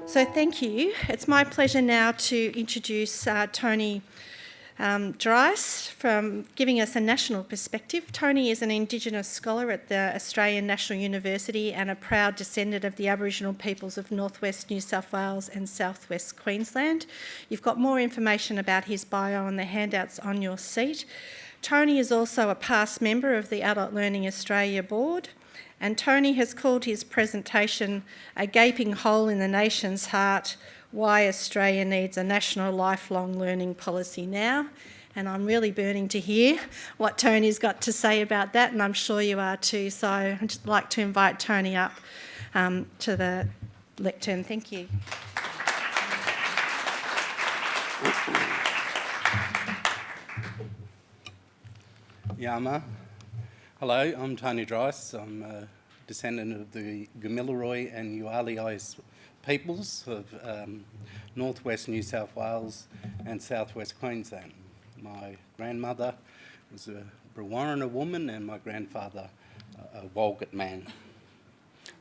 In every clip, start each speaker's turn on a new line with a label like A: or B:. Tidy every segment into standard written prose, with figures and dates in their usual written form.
A: So thank you. It's my pleasure now to introduce Tony Dreise from giving us a national perspective. Tony is an Indigenous scholar at the Australian National University and a proud descendant of the Aboriginal peoples of Northwest New South Wales and Southwest Queensland. You've got more information about his bio on the handouts on your seat. Tony is also a past member of the Adult Learning Australia Board, and Tony has called his presentation "A Gaping Hole in the Nation's Heart: Why Australia Needs a National Lifelong Learning Policy Now." And I'm really burning to hear what Tony's got to say about that, and I'm sure you are too. So I'd just like to invite Tony up to the lectern. Thank you.
B: Yama. Hello, I'm Tony Dreise. I'm a descendant of the Gamilaroi and Yualiais peoples of northwest New South Wales and southwest Queensland. My grandmother was a Brewarrina woman and my grandfather a Walgett man.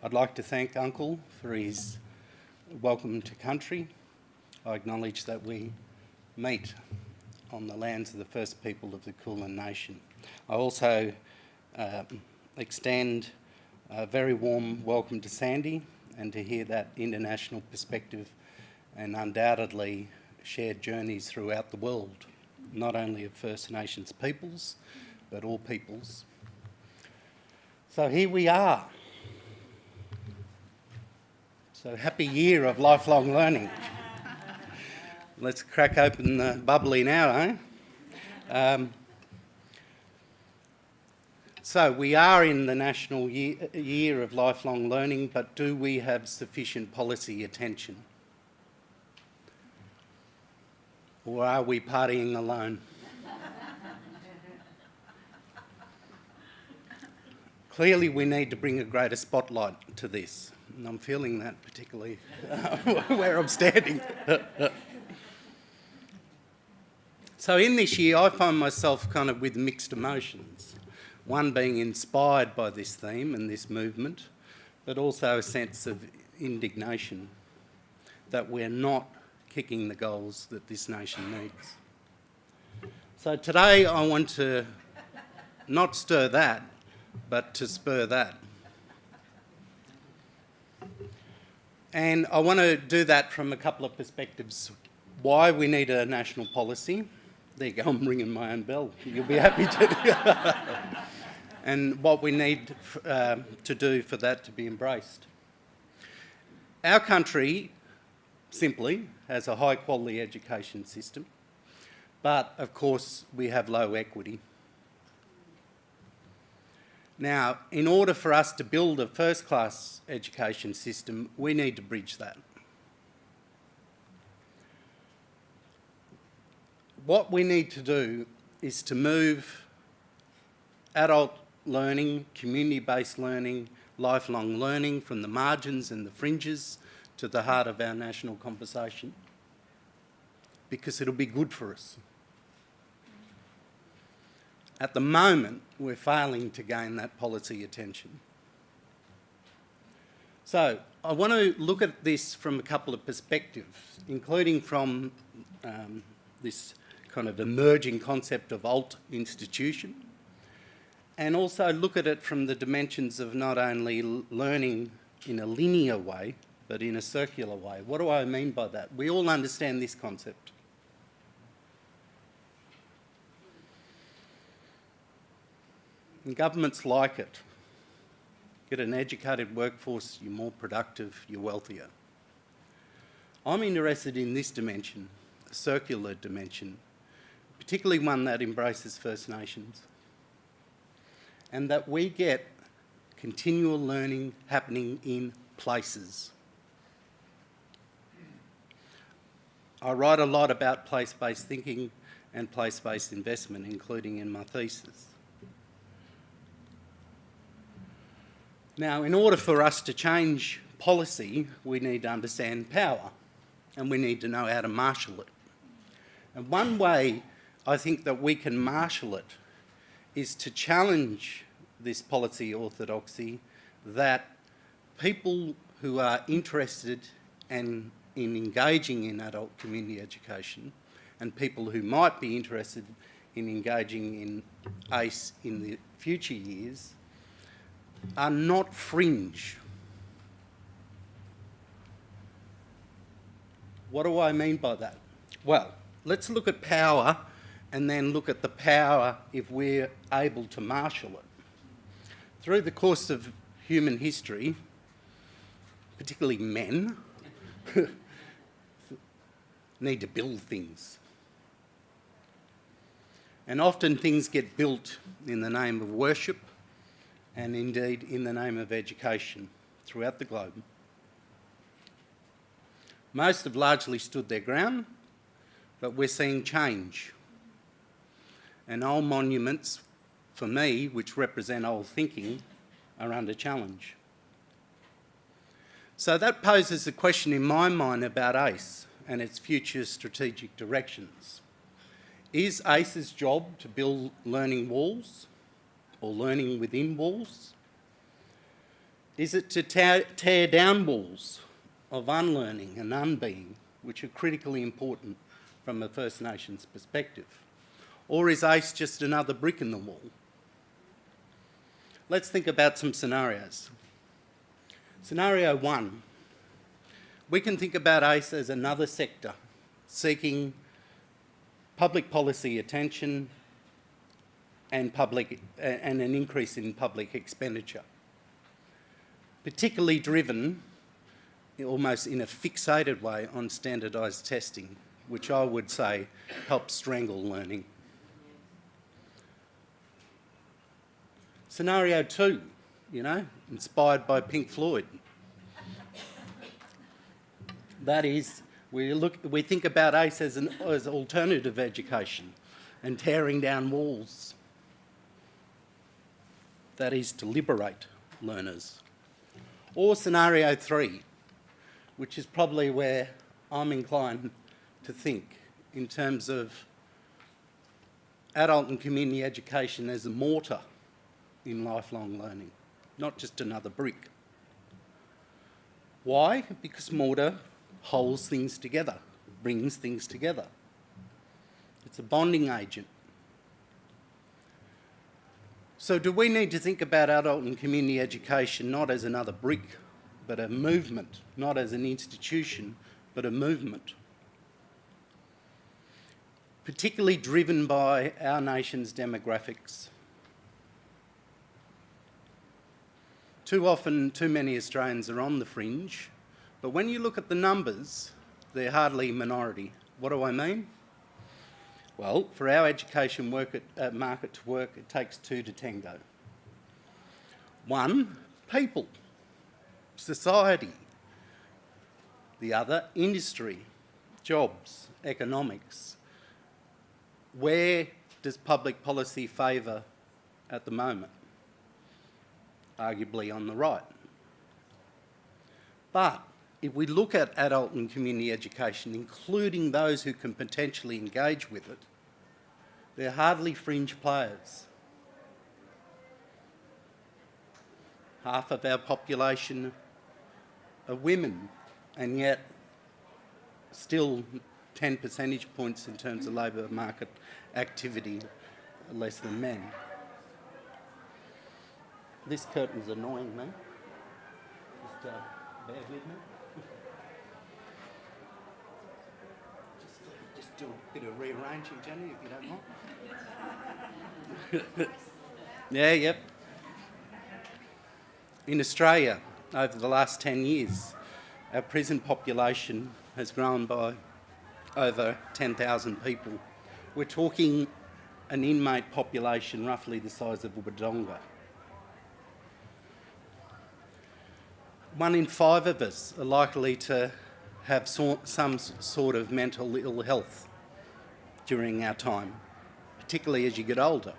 B: I'd like to thank Uncle for his welcome to country. I acknowledge that we meet on the lands of the first people of the Kulin Nation. I also extend a very warm welcome to Sandy and to hear that international perspective and undoubtedly shared journeys throughout the world, not only of First Nations peoples, but all peoples. So here we are. So happy year of lifelong learning. Let's crack open the bubbly now, eh? So we are in the National Year of Lifelong Learning, but do we have sufficient policy attention? Or are we partying alone? Clearly we need to bring a greater spotlight to this, and I'm feeling that particularly where I'm standing. So in this year I find myself kind of with mixed emotions. One being inspired by this theme and this movement, but also a sense of indignation that we're not kicking the goals that this nation needs. So today I want to not stir that, but to spur that. And I want to do that from a couple of perspectives. Why we need a national policy. There you go, I'm ringing my own bell. You'll be happy to. And what we need to do for that to be embraced. Our country, simply, has a high quality education system, but of course we have low equity. Now, in order for us to build a first-class education system, we need to bridge that. What we need to do is to move adult learning, community-based learning, lifelong learning from the margins and the fringes to the heart of our national conversation, because it'll be good for us. At the moment, we're failing to gain that policy attention. So I want to look at this from a couple of perspectives, including from this kind of emerging concept of alt institution, and also look at it from the dimensions of not only learning in a linear way, but in a circular way. What do I mean by that? We all understand this concept. And governments like it. Get an educated workforce, you're more productive, you're wealthier. I'm interested in this dimension, a circular dimension, particularly one that embraces First Nations, and that we get continual learning happening in places. I write a lot about place-based thinking and place-based investment, including in my thesis. Now, in order for us to change policy, we need to understand power, and we need to know how to marshal it. And one way I think that we can marshal it is to challenge this policy orthodoxy that people who are interested in engaging in adult community education and people who might be interested in engaging in ACE in the future years are not fringe. What do I mean by that? Well, let's look at power and then look at the power if we're able to marshal it. Through the course of human history, particularly men, need to build things. And often things get built in the name of worship and indeed in the name of education throughout the globe. Most have largely stood their ground, but we're seeing change. And old monuments, for me, which represent old thinking, are under challenge. So that poses a question in my mind about ACE and its future strategic directions. Is ACE's job to build learning walls or learning within walls? Is it to tear down walls of unlearning and unbeing, which are critically important from a First Nations perspective? Or is ACE just another brick in the wall? Let's think about some scenarios. Scenario one, we can think about ACE as another sector seeking public policy attention and an increase in public expenditure, particularly driven almost in a fixated way on standardised testing, which I would say helps strangle learning. Scenario two, inspired by Pink Floyd. That is, we think about ACE as alternative education and tearing down walls. That is, to liberate learners. Or scenario three, which is probably where I'm inclined to think in terms of adult and community education as a mortar in lifelong learning, not just another brick. Why? Because mortar holds things together, brings things together. It's a bonding agent. So do we need to think about adult and community education not as another brick, but a movement, not as an institution, but a movement, particularly driven by our nation's demographics? Too often, too many Australians are on the fringe, but when you look at the numbers, they're hardly a minority. What do I mean? Well, for our education market to work, it takes two to tango. One, people, society. The other, industry, jobs, economics. Where does public policy favour at the moment? Arguably on the right. But if we look at adult and community education, including those who can potentially engage with it, they're hardly fringe players. Half of our population are women, and yet still 10 percentage points in terms of labour market activity less than men. This curtain's annoying me. Just bear with me. Just do a bit of rearranging, Jenny, if you don't mind. Yeah, yep. In Australia, over the last 10 years, our prison population has grown by over 10,000 people. We're talking an inmate population roughly the size of Wodonga. 1 in 5 of us are likely to have some sort of mental ill health during our time, particularly as you get older.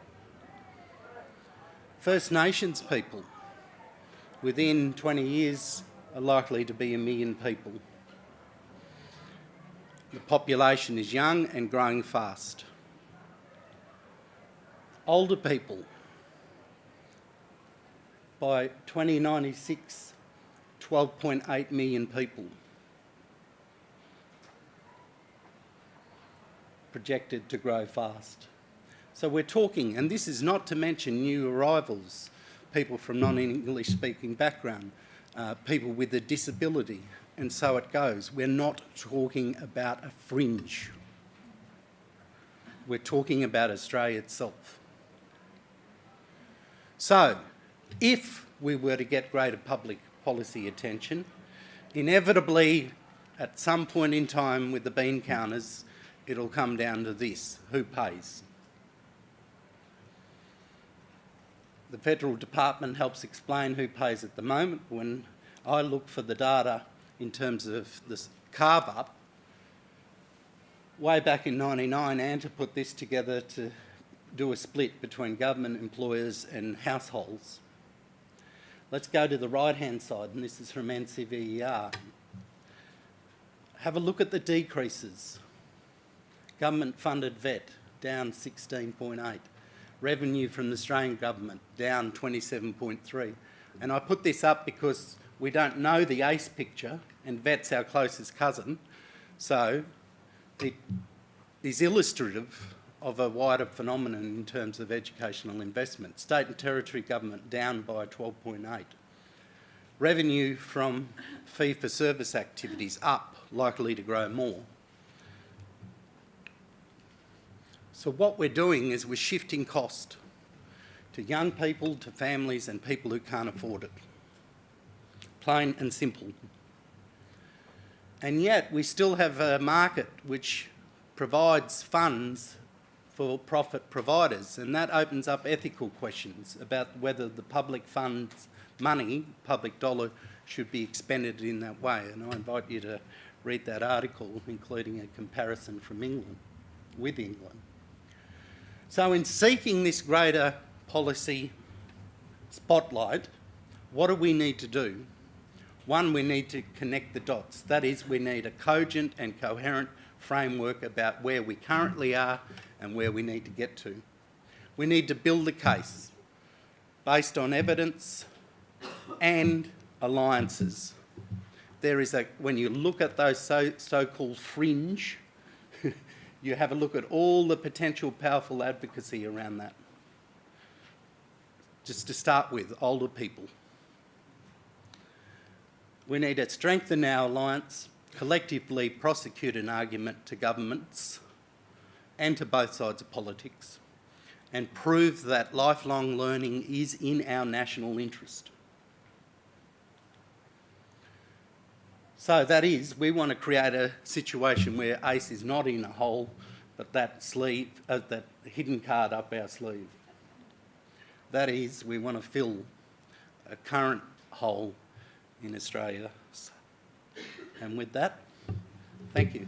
B: First Nations people, within 20 years, are likely to be 1 million people. The population is young and growing fast. Older people, by 2096, 12.8 million people. Projected to grow fast. So we're talking, and this is not to mention new arrivals, people from non-English speaking background, people with a disability, and so it goes. We're not talking about a fringe. We're talking about Australia itself. So, if we were to get greater public policy attention, inevitably, at some point in time with the bean counters, it'll come down to this: who pays? The federal department helps explain who pays at the moment. When I look for the data in terms of this carve-up, way back in '99, ANTA put this together to do a split between government employers and households. Let's go to the right-hand side, and this is from NCVER. Have a look at the decreases. Government-funded vet, down 16.8. Revenue from the Australian government, down 27.3. And I put this up because we don't know the ACE picture, and vet's our closest cousin, so it is illustrative of a wider phenomenon in terms of educational investment. State and territory government down by 12.8. Revenue from fee-for-service activities up, likely to grow more. So what we're doing is we're shifting cost to young people, to families and people who can't afford it. Plain and simple. And yet we still have a market which provides funds for profit providers, and that opens up ethical questions about whether the public funds money, public dollar, should be expended in that way. And I invite you to read that article, including a comparison from England, with England. So in seeking this greater policy spotlight, what do we need to do? One, we need to connect the dots. That is, we need a cogent and coherent framework about where we currently are and where we need to get to. We need to build a case based on evidence and alliances. There is when you look at those so-called fringe, you have a look at all the potential powerful advocacy around that. Just to start with, older people. We need to strengthen our alliance, collectively prosecute an argument to governments and to both sides of politics, and prove that lifelong learning is in our national interest. So that is, we want to create a situation where ACE is not in a hole, but that hidden card up our sleeve. That is, we want to fill a current hole in Australia. And with that, thank you.